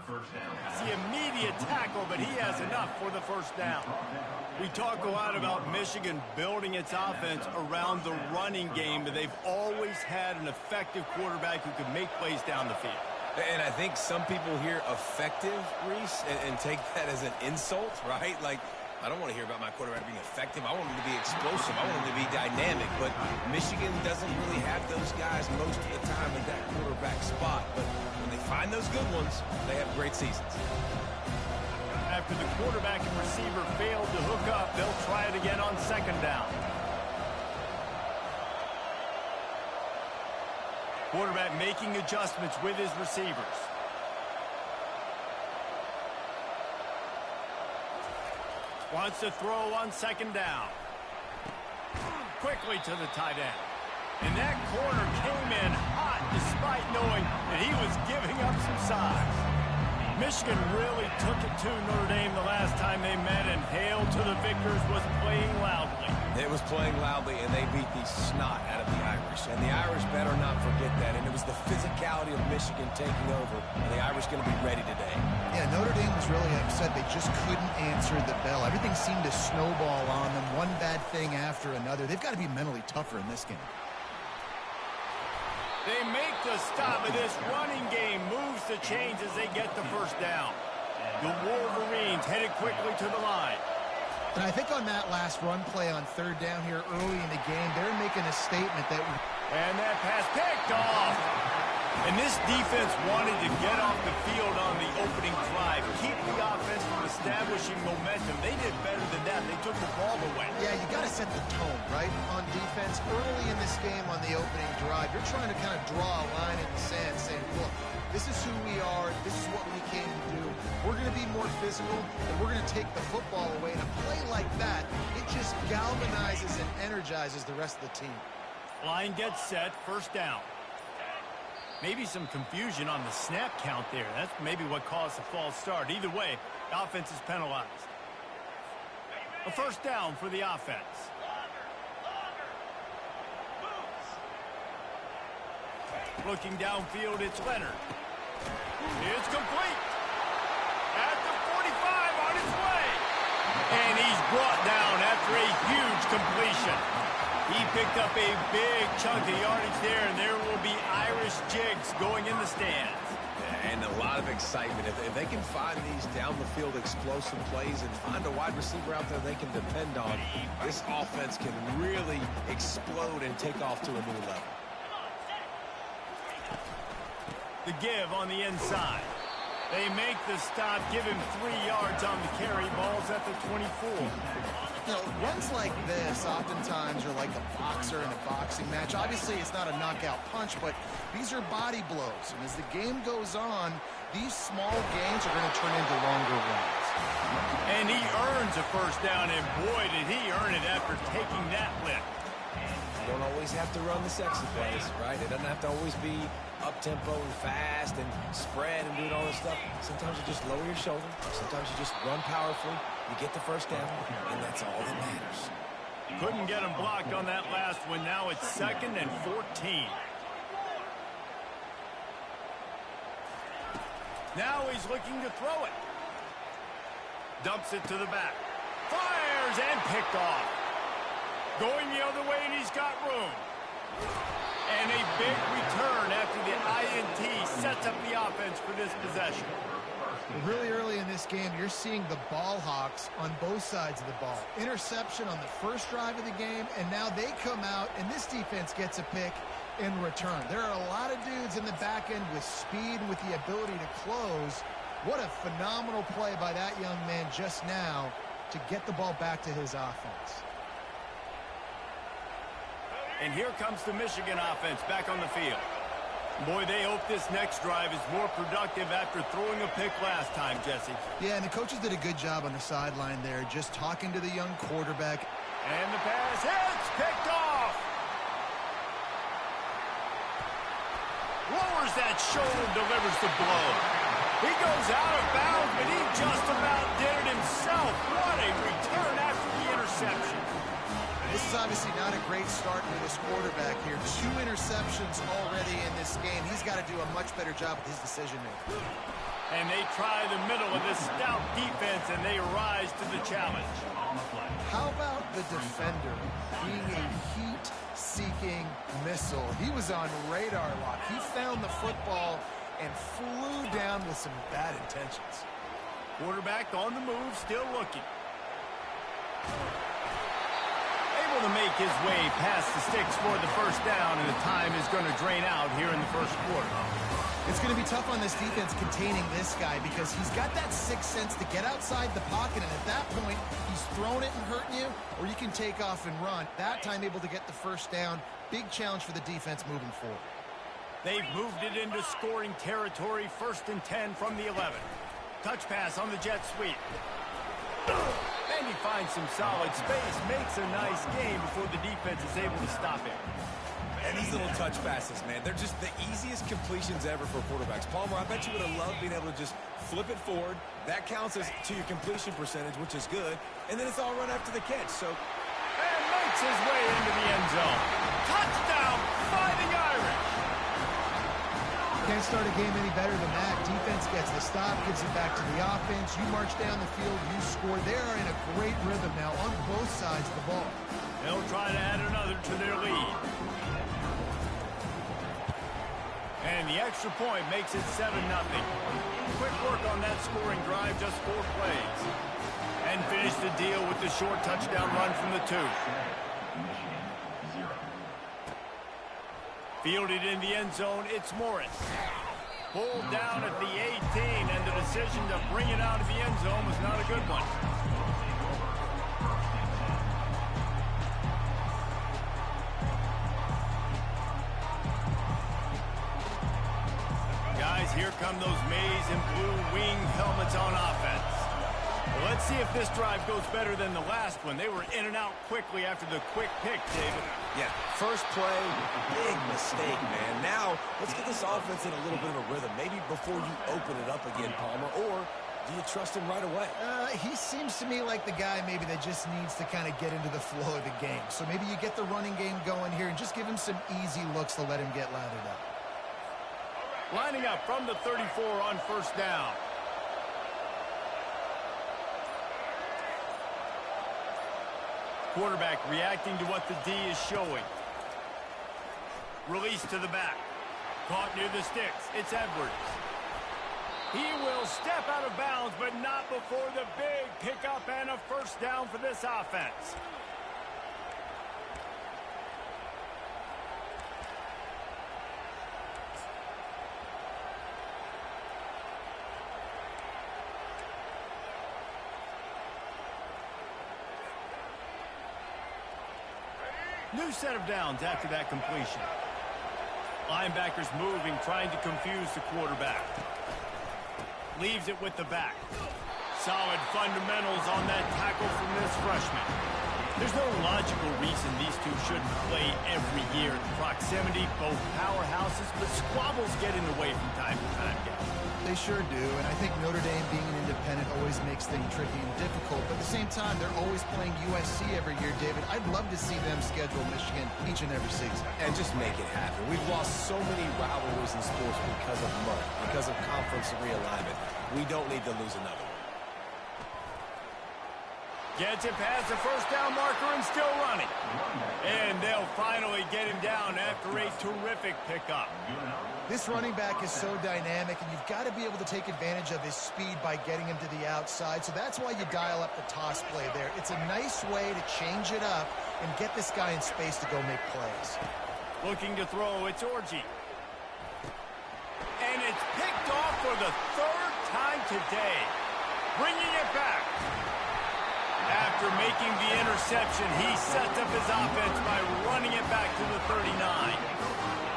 It's the immediate tackle, but he has enough for the first down. We talk a lot about Michigan building its offense around the running game, but they've always had an effective quarterback who can make plays down the field. And I think some people hear effective, Reese, and take that as an insult, right? Like, I don't want to hear about my quarterback being effective. I want him to be explosive. I want him to be dynamic. But Michigan doesn't really have those guys most of the time in that quarterback spot. But when they find those good ones, they have great seasons. After the quarterback and receiver failed to hook up, they'll try it again on second down. Quarterback making adjustments with his receivers. Wants to throw on second down. Quickly to the tight end. And that corner came in hot despite knowing that he was giving up some size. Michigan really took it to Notre Dame the last time they met, and Hail to the Victors was playing loudly. It was playing loudly, and they beat the snot out of the Irish. And the Irish better not forget that. And it was the physicality of Michigan taking over, and the Irish going to be ready today. Yeah, Notre Dame was really upset. They just couldn't answer the bell. Everything seemed to snowball on them, one bad thing after another. They've got to be mentally tougher in this game. They make the stop, and this running game moves the chains as they get the first down. The Wolverines headed quickly to the line. And I think on that last run play on third down here early in the game, they're making a statement that... And that pass picked off. And this defense wanted to get off the field on the opening drive, keep the offense from establishing momentum. They did better than that. They took the ball away. Yeah, you got to set the tone, right, on defense. Early in this game on the opening drive, you're trying to kind of draw a line in the sand saying, look, this is who we are. This is what we came to do. We're going to be more physical, and we're going to take the football away. And a play like that, it just galvanizes and energizes the rest of the team. Line gets set, first down. Maybe some confusion on the snap count there. That's maybe what caused the false start. Either way, the offense is penalized. A first down for the offense. Looking downfield, it's Leonard. It's complete. At the 45 on his way. And he's brought down after a huge completion. He picked up a big chunk of yardage there, and there will be Irish jigs going in the stands. And a lot of excitement. If they can find these down-the-field explosive plays and find a wide receiver out there they can depend on, this offense can really explode and take off to a new level. The give on the inside. They make the stop, give him 3 yards on the carry. Ball's at the 24. You know, runs like this oftentimes are like a boxer in a boxing match. Obviously, it's not a knockout punch, but these are body blows. And as the game goes on, these small gains are going to turn into longer runs. And he earns a first down, and boy, did he earn it after taking that lift. You don't always have to run the sexy plays, right? It doesn't have to always be up-tempo and fast and spread and doing all this stuff. Sometimes you just lower your shoulder. Sometimes you just run powerfully. You get the first down, and that's all that matters. Couldn't get him blocked on that last one. Now it's 2nd and 14. Now he's looking to throw it. Dumps it to the back. Fires and picked off. Going the other way, and he's got room. And a big return after the INT sets up the offense for this possession. Really early in this game, you're seeing the ball hawks on both sides of the ball. Interception on the first drive of the game, and now they come out, and this defense gets a pick in return. There are a lot of dudes in the back end with speed and with the ability to close. What a phenomenal play by that young man just now to get the ball back to his offense. And here comes the Michigan offense back on the field. Boy, they hope this next drive is more productive after throwing a pick last time, Jesse. Yeah, and the coaches did a good job on the sideline there, just talking to the young quarterback. And the pass hits, picked off. Lowers that shoulder, delivers the blow. He goes out of bounds, but he just about did it himself. What a return after the interception. This is obviously not a great start for this quarterback here. 2 interceptions already in this game. He's got to do a much better job with his decision-making. And they try the middle of this stout defense, and they rise to the challenge. How about the defender being a heat-seeking missile? He was on radar lock. He found the football and flew down with some bad intentions. Quarterback on the move, still looking. Able to make his way past the sticks for the first down, and the time is going to drain out here in the first quarter. It's going to be tough on this defense containing this guy because he's got that sixth sense to get outside the pocket, and at that point, he's throwing it and hurting you, or you can take off and run. That time able to get the first down. Big challenge for the defense moving forward. They've moved it into scoring territory, 1st and 10 from the 11. Touch pass on the jet sweep. And he finds some solid space, makes a nice game before the defense is able to stop him. And these little touch passes, man, they're just the easiest completions ever for quarterbacks. Palmer, I bet you would have loved being able to just flip it forward. That counts as to your completion percentage, which is good. And then it's all run after the catch. So, and makes his way into the end zone. Touchdown, Fighting Irish. Can't start a game any better than that. Defense gets the stop, gives it back to the offense. You march down the field, you score. They are in a great rhythm now on both sides of the ball. They'll try to add another to their lead. And the extra point makes it 7-0. Quick work on that scoring drive, just 4 plays. And finish the deal with the short touchdown run from the 2. Fielded in the end zone, it's Morris. Pulled down at the 18, and the decision to bring it out of the end zone was not a good one. Guys, here come those maize and blue wing helmets on offense. Well, let's see if this drive goes better than the last one. They were in and out quickly after the quick pick, David. yeah, first play, big mistake, man. Now, let's get this offense in a little bit of a rhythm. Maybe before you open it up again, Palmer, or do you trust him right away? He seems to me like the guy maybe that just needs to kind of get into the flow of the game. So maybe you get the running game going here and just give him some easy looks to let him get lathered up. Lining up from the 34 on first down. Quarterback reacting to what the D is showing. Release to the back. Caught near the sticks. It's Edwards. He will step out of bounds, but not before the big pickup and a first down for this offense. New set of downs after that completion. Linebackers moving, trying to confuse the quarterback. Leaves it with the back. Solid fundamentals on that tackle from this freshman. There's no logical reason these two shouldn't play every year. Proximity, both powerhouses, but squabbles get in the way from time to time, guys. They sure do, and I think Notre Dame being an independent always makes things tricky and difficult, but at the same time, they're always playing USC every year, David. I'd love to see them schedule Michigan each and every season. And just make it happen. We've lost so many rivalries in sports because of money, because of conference realignment. We don't need to lose another one. Gets it past the first down marker and still running. And they'll finally get him down after a terrific pickup. This running back is so dynamic, and you've got to be able to take advantage of his speed by getting him to the outside. So that's why you dial up the toss play there. It's a nice way to change it up and get this guy in space to go make plays. Looking to throw, it's Orji. And it's picked off for the 3rd time today. Bringing it back. After making the interception, he sets up his offense by running it back to the 39.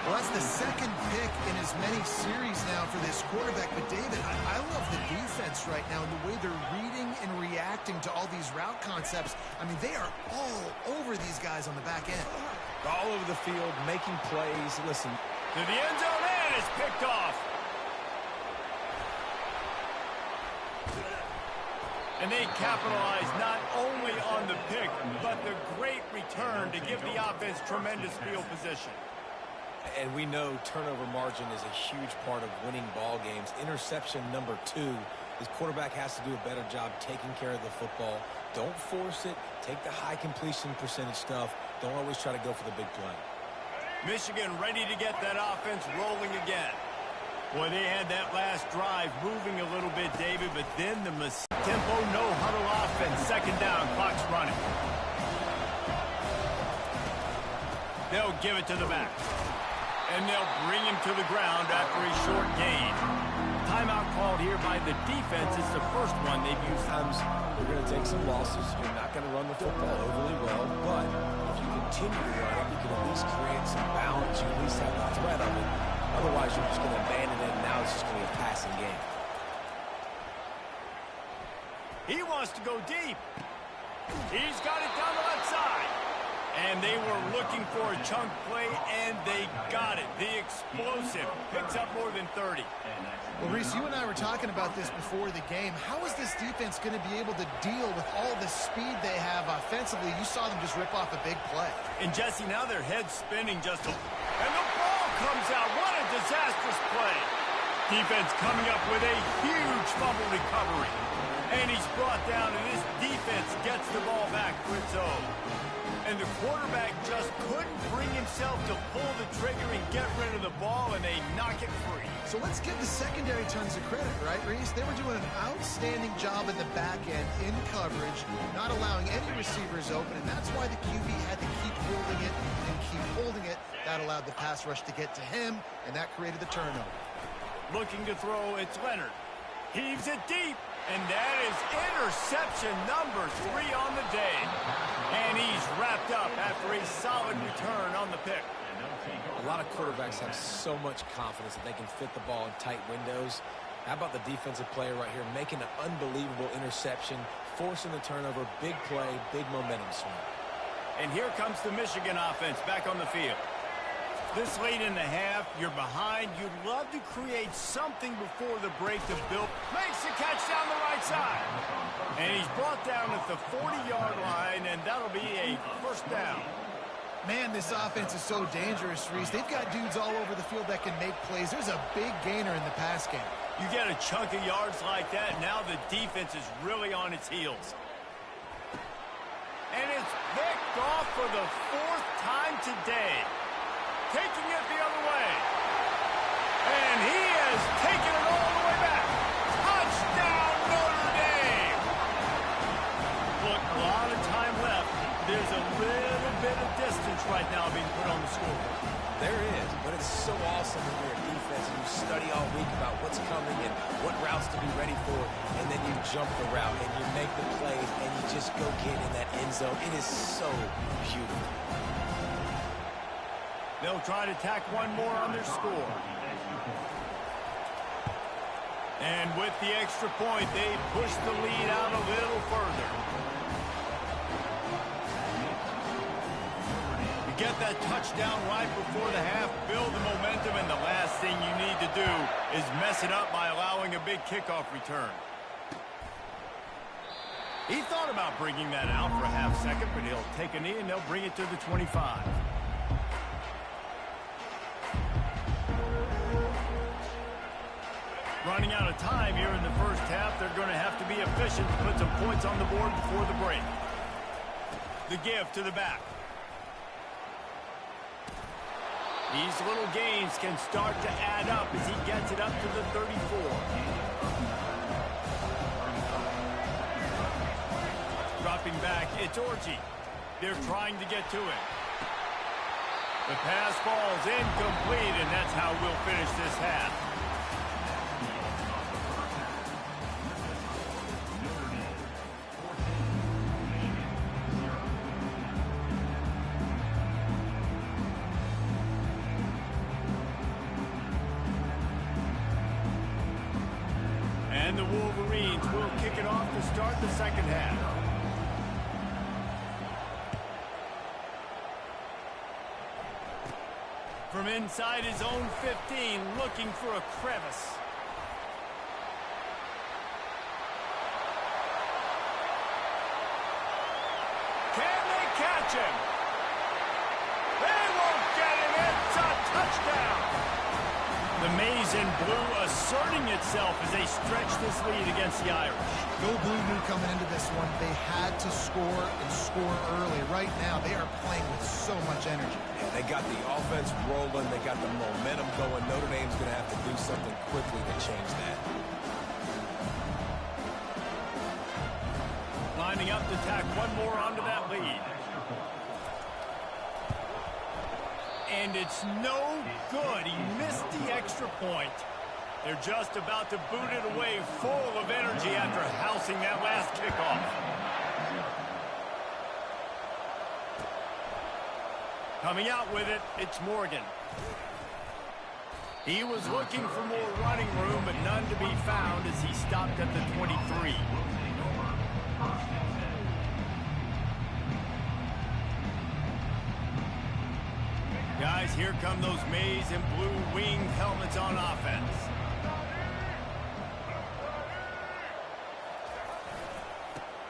Well, that's the second pick in as many series now for this quarterback. But, David, I love the defense right now and the way they're reading and reacting to all these route concepts. I mean, they are all over these guys on the back end. All over the field, making plays. Listen. To the end zone, and it's picked off. And they capitalize not only on the pick, but the great return to give the offense tremendous field position. And we know turnover margin is a huge part of winning ball games. Interception number 2. His quarterback has to do a better job taking care of the football. Don't force it. Take the high completion percentage stuff. Don't always try to go for the big play. Michigan ready to get that offense rolling again. Boy, they had that last drive moving a little bit, David, but then the tempo, no-huddle offense. Second down, clock's running. They'll give it to the back. And they'll bring him to the ground after a short gain. Timeout called here by the defense. It's the first one they've used. Sometimes you're going to take some losses. You're not going to run the football overly well, but if you continue to run it, you can at least create some balance. You at least have the threat of it. Otherwise, you're just going to abandon it, and now it's just going to be a passing game. He wants to go deep. He's got it down the left side. And they were looking for a chunk play, and they got it. The explosive picks up more than 30. Well, Reese, you and I were talking about this before the game. How is this defense going to be able to deal with all the speed they have offensively? You saw them just rip off a big play. And, Jesse, now their head's spinning just a... And the ball comes out. What a disastrous play. Defense coming up with a huge fumble recovery. And he's brought down, and this defense gets the ball back for its own. And the quarterback just couldn't bring himself to pull the trigger and get rid of the ball, and they knock it free. So let's give the secondary tons of credit, right, Reese? They were doing an outstanding job in the back end in coverage, not allowing any receivers open, and that's why the QB had to keep holding it and keep holding it. That allowed the pass rush to get to him, and that created the turnover. Looking to throw, it's Leonard. Heaves it deep. And that is interception number 3 on the day. And he's wrapped up after a solid return on the pick. A lot of quarterbacks have so much confidence that they can fit the ball in tight windows. How about the defensive player right here making an unbelievable interception, forcing the turnover, big play, big momentum swing. And here comes the Michigan offense back on the field. This late in the half, you're behind. You'd love to create something before the break to build. Makes the catch down the right side. And he's brought down at the 40-yard line, and that'll be a first down. Man, this offense is so dangerous, Reese. They've got dudes all over the field that can make plays. There's a big gainer in the pass game. You get a chunk of yards like that, now the defense is really on its heels. And it's picked off for the 4th time today. Taking it the other way. And he has taken it all the way back. Touchdown, Notre Dame! Look, a lot of time left. There's a little bit of distance right now being put on the scoreboard. There is, but it's so awesome when you're a defense and you study all week about what's coming and what routes to be ready for, and then you jump the route and you make the plays and you just go get in that end zone. It is so beautiful. They'll try to tack one more on their score. And with the extra point, they push the lead out a little further. You get that touchdown right before the half, build the momentum, and the last thing you need to do is mess it up by allowing a big kickoff return. He thought about bringing that out for a half second, but he'll take a knee and they'll bring it to the 25. Running out of time here in the first half. They're going to have to be efficient to put some points on the board before the break. The give to the back. These little gains can start to add up as he gets it up to the 34. Dropping back, it's Orji. They're trying to get to it. The pass falls incomplete, and that's how we'll finish this half. And the Wolverines will kick it off to start the second half. From inside his own 15, looking for a crevice. Can they catch him? They won't get him. It's a touchdown. The maize and blue asserting itself as they stretch this lead against the Irish. Go Blue knew coming into this one they had to score and score early. Right now, they are playing with so much energy. Yeah, they got the offense rolling. They got the momentum going. Notre Dame's going to have to do something quickly to change that. Lining up to tack one more onto that lead. And it's no good. He missed the extra point. They're just about to boot it away full of energy after housing that last kickoff. Coming out with it, it's Morgan. He was looking for more running room, but none to be found as he stopped at the 23. Guys, here come those maize and blue winged helmets on offense.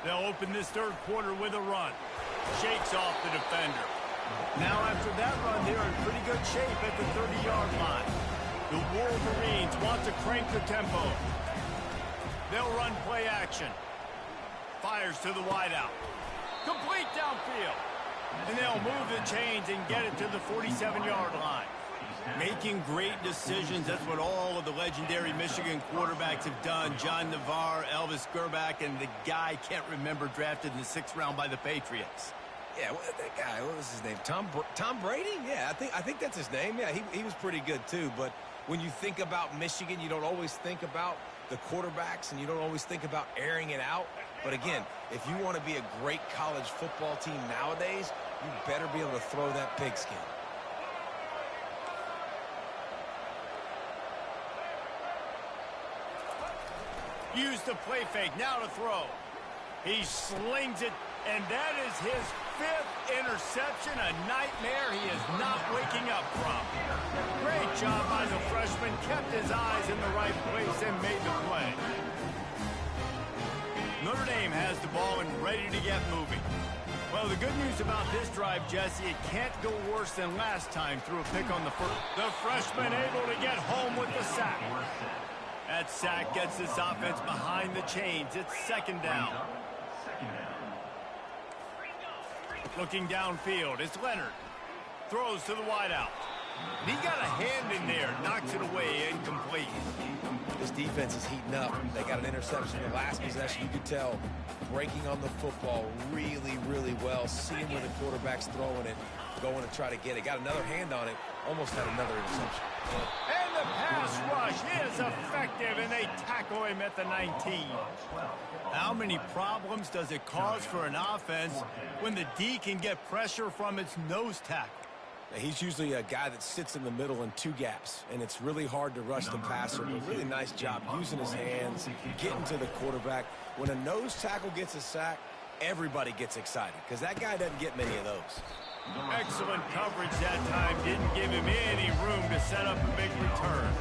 They'll open this third quarter with a run. Shakes off the defender. Now after that run, they're in pretty good shape at the 30-yard line. The Wolverines want to crank the tempo. They'll run play action. Fires to the wideout. Complete downfield. And they'll move the chains and get it to the 47-yard line. Making great decisions, that's what all of the legendary Michigan quarterbacks have done. John Navarre, Elvis Gerbach, and the guy can't remember drafted in the 6th round by the Patriots. Yeah, that guy, what was his name? Tom Brady? Yeah, I think that's his name. Yeah, he was pretty good too. But when you think about Michigan, you don't always think about the quarterbacks, and you don't always think about airing it out. But again, if you want to be a great college football team nowadays, you better be able to throw that pigskin. Use the play fake, now to throw. He slings it, and that is his 5th interception, a nightmare he is not waking up from. Great job by the freshman, kept his eyes in the right place and made the play. Notre Dame has the ball and ready to get moving. Well, the good news about this drive, Jesse, it can't go worse than last time through a pick on the first. The freshman able to get home with the sack. That sack gets this offense behind the chains. It's 2nd down. Looking downfield, it's Leonard. Throws to the wideout. And he got a hand in there, knocks it away, incomplete. This defense is heating up. They got an interception in the last possession. You could tell breaking on the football really, really well. Seeing where the quarterback's throwing it, going to try to get it. Got another hand on it. Almost had another interception. And the pass rush is effective, and they tackle him at the 19. How many problems does it cause for an offense when the D can get pressure from its nose tackle? He's usually a guy that sits in the middle in 2 gaps, and it's really hard to rush the passer, but really nice job using his hands, getting to the quarterback. When a nose tackle gets a sack, everybody gets excited because that guy doesn't get many of those. Excellent coverage that time. Didn't give him any room to set up a big return.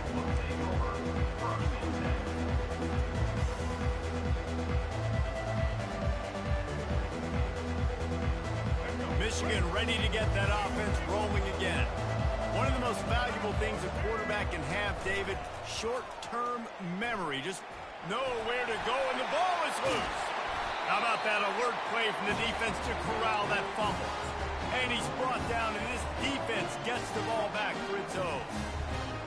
Michigan ready to get that offense rolling again. One of the most valuable things a quarterback can have, David, short-term memory. Just know where to go, and the ball is loose. How about that alert play from the defense to corral that fumble? And he's brought down, and this defense gets the ball back for its own.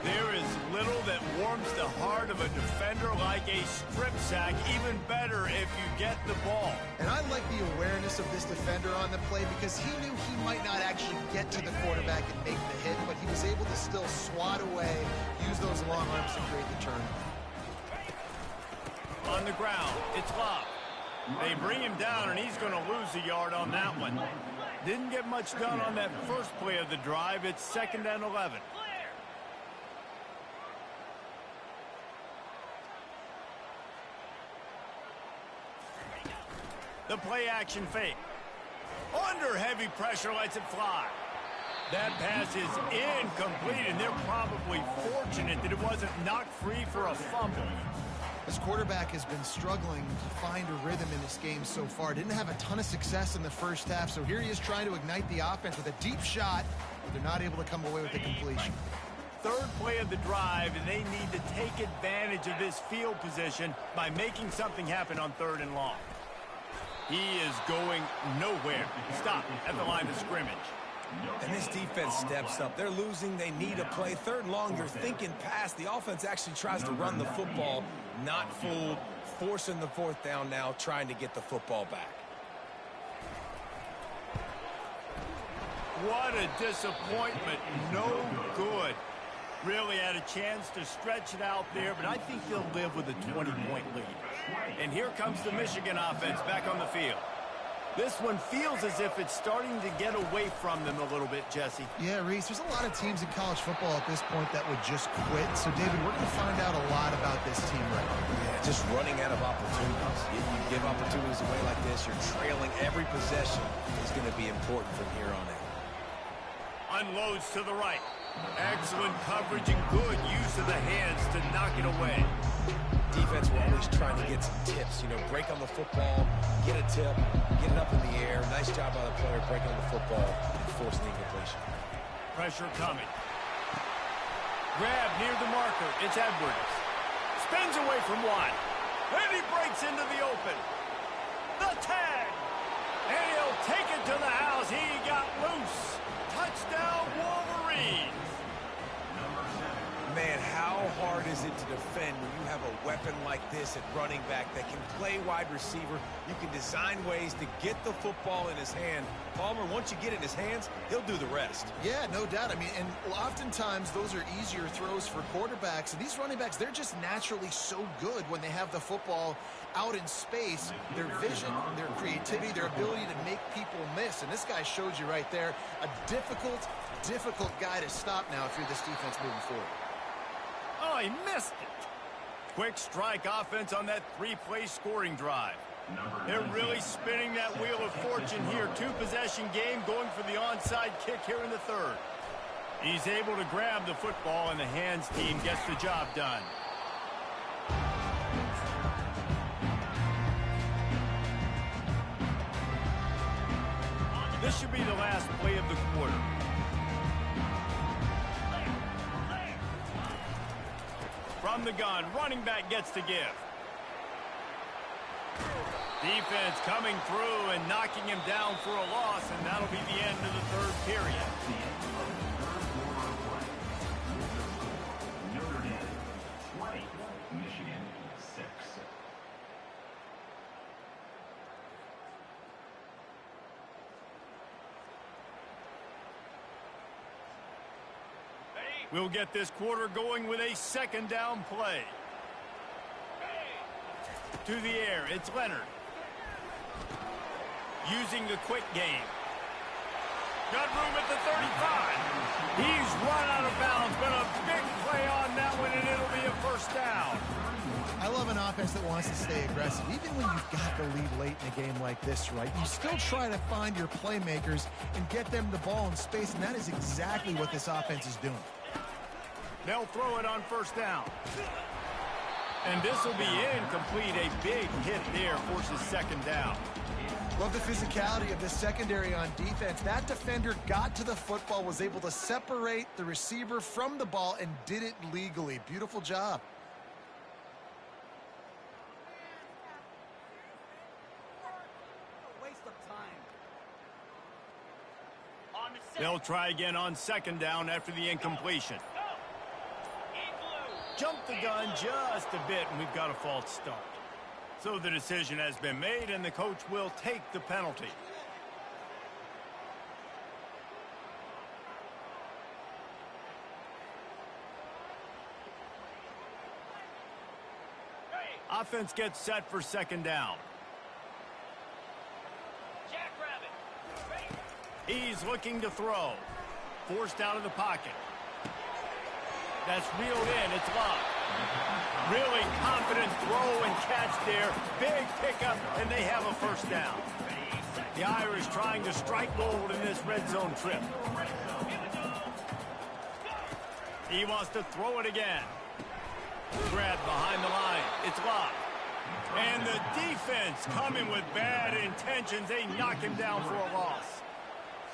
There is little that warms the heart of a defender like a strip sack. Even better if you get the ball. And I like the awareness of this defender on the play because he knew he might not actually get to the quarterback and make the hit, but he was able to still swat away, use those long arms to create the turn. On the ground, it's Love. They bring him down, and he's going to lose a yard on that one. Didn't get much done on that first play of the drive. It's 2nd and 11. The play action fake. Under heavy pressure, lets it fly. That pass is incomplete, and they're probably fortunate that it wasn't knocked free for a fumble. This quarterback has been struggling to find a rhythm in this game so far. Didn't have a ton of success in the first half, so here he is trying to ignite the offense with a deep shot, but they're not able to come away with a completion. Third play of the drive, and they need to take advantage of this field position by making something happen on 3rd and long. He is going nowhere. Stop at the line of scrimmage. And this defense steps up. They're losing. They need a play. 3rd and long, you're thinking pass. The offense actually tries to run the football. Not fooled. Forcing the 4th down now, trying to get the football back. What a disappointment. No good. Really had a chance to stretch it out there, but I think they'll live with a 20-point lead. And here comes the Michigan offense back on the field. This one feels as if it's starting to get away from them a little bit, Jesse. Yeah, Reese, there's a lot of teams in college football at this point that would just quit. So, David, we're going to find out a lot about this team right now. Yeah, just running out of opportunities. You give opportunities away like this, you're trailing every possession. Is going to be important from here on out. Unloads to the right. Excellent coverage and good use of the hands to knock it away. Defense will always trying to get some tips. You know, break on the football, get a tip, get it up in the air. Nice job by the player breaking on the football and forcing the incompletion. Pressure coming. Grab near the marker. It's Edwards. Spins away from one. And he breaks into the open. The tag. And he'll take it to the house. He got loose. Touchdown, Wolverines. Man, how hard is it to defend when you have a weapon like this at running back that can play wide receiver? You can design ways to get the football in his hand. Palmer, once you get it in his hands, he'll do the rest. Yeah, no doubt. I mean, and oftentimes those are easier throws for quarterbacks. And these running backs, they're just naturally so good when they have the football out in space. Their vision, their creativity, their ability to make people miss. And this guy shows you right there a difficult guy to stop now if you're this defense moving forward. Oh, he missed it. Quick strike offense on that 3-play scoring drive. They're really spinning that wheel of fortune here. 2-possession game going for the onside kick here in the 3rd. He's able to grab the football, and the hands team gets the job done. This should be the last play of the quarter. From the gun, running back gets to give. Defense coming through and knocking him down for a loss, and that'll be the end of the 3rd period. Notre Dame 20, Michigan 6. We'll get this quarter going with a 2nd down play. To the air, it's Leonard. Using the quick game. Got room at the 35. He's run out of bounds, but a big play on that one, and it'll be a 1st down. I love an offense that wants to stay aggressive. Even when you've got the lead late in a game like this, right, you still try to find your playmakers and get them the ball in space, and that is exactly what this offense is doing. They'll throw it on 1st down. And this will be incomplete. A big hit there forces 2nd down. Love the physicality of the secondary on defense. That defender got to the football, was able to separate the receiver from the ball, and did it legally. Beautiful job. They'll try again on 2nd down after the incompletion. Jumped the gun just a bit, and we've got a false start. So the decision has been made, and the coach will take the penalty. Offense gets set for 2nd down. He's looking to throw. Forced out of the pocket. That's reeled in. It's Love. Really confident throw and catch there. Big pickup, and they have a 1st down. The Irish trying to strike gold in this red zone trip. He wants to throw it again. Grab behind the line. It's Love. And the defense coming with bad intentions. They knock him down for a loss.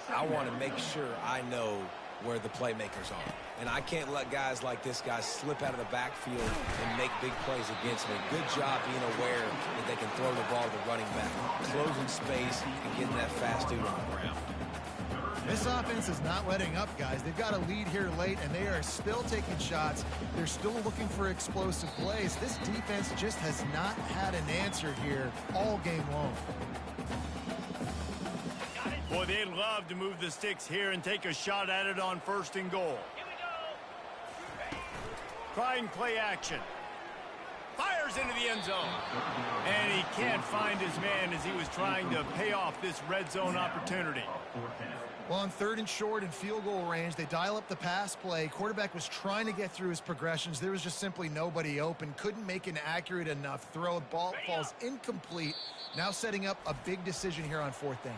I want to make sure I know where the playmakers are. And I can't let guys like this guy slip out of the backfield and make big plays against me. Good job being aware that they can throw the ball to the running back, closing space and getting that fast dude on the ground. This offense is not letting up, guys. They've got a lead here late, and they are still taking shots. They're still looking for explosive plays. This defense just has not had an answer here all game long. Boy, they'd love to move the sticks here and take a shot at it on 1st and goal. Trying play action. Fires into the end zone. And he can't find his man as he was trying to pay off this red zone opportunity. Well, on 3rd and short and field goal range, they dial up the pass play. Quarterback was trying to get through his progressions. There was just simply nobody open. Couldn't make an accurate enough throw. Ball falls incomplete. Now setting up a big decision here on 4th down.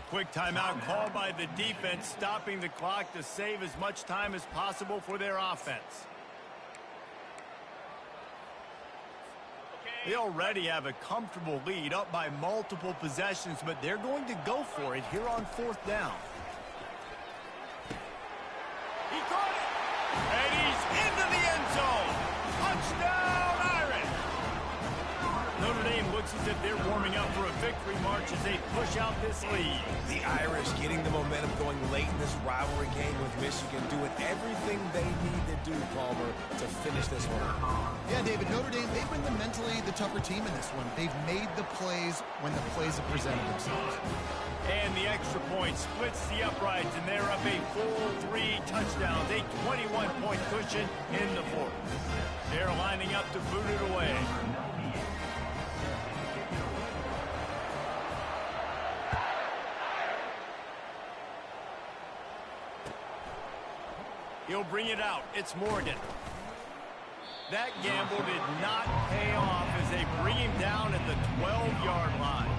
Quick timeout called by the defense, stopping the clock to save as much time as possible for their offense. They already have a comfortable lead, up by multiple possessions, but they're going to go for it here on 4th down. He caught it, and he's into the end zone. Touchdown, Irish! Notre Dame looks as if they're warming up for a victory march as they push out this lead. The Irish getting the momentum going late in this rivalry game with Michigan, doing everything they need to do, Palmer, to finish this one. Yeah, David, Notre Dame, they've been mentally the tougher team in this one. They've made the plays when the plays have presented themselves. And the extra point splits the uprights, and they're up a full 3 touchdowns, a 21-point cushion in the 4th. They're lining up to boot it away. He'll bring it out. It's Morgan. That gamble did not pay off as they bring him down at the 12-yard line.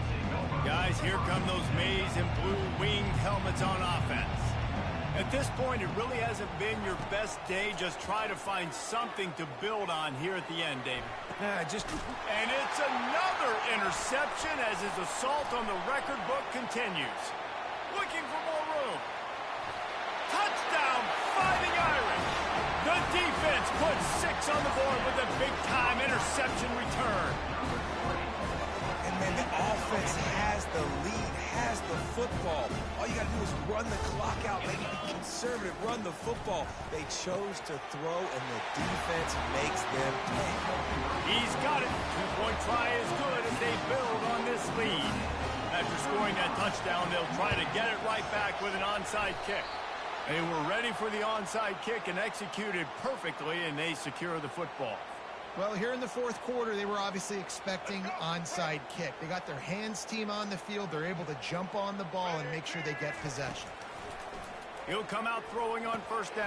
Guys, here come those maize and blue winged helmets on offense. At this point, it really hasn't been your best day. Just try to find something to build on here at the end, David. And it's another interception as his assault on the record book continues. Looking for more room. Touchdown, Fighting Irish. The defense puts 6 on the board with a big-time interception return. And, man, the offense has the lead, has the football. All you got to do is run the clock out, maybe be conservative, run the football. They chose to throw, and the defense makes them pay. He's got it. 2-point try is good as they build on this lead. After scoring that touchdown, they'll try to get it right back with an onside kick. They were ready for the onside kick and executed perfectly, and they secure the football. Well, here in the 4th quarter, they were obviously expecting onside kick. They got their hands team on the field. They're able to jump on the ball and make sure they get possession. He'll come out throwing on 1st down.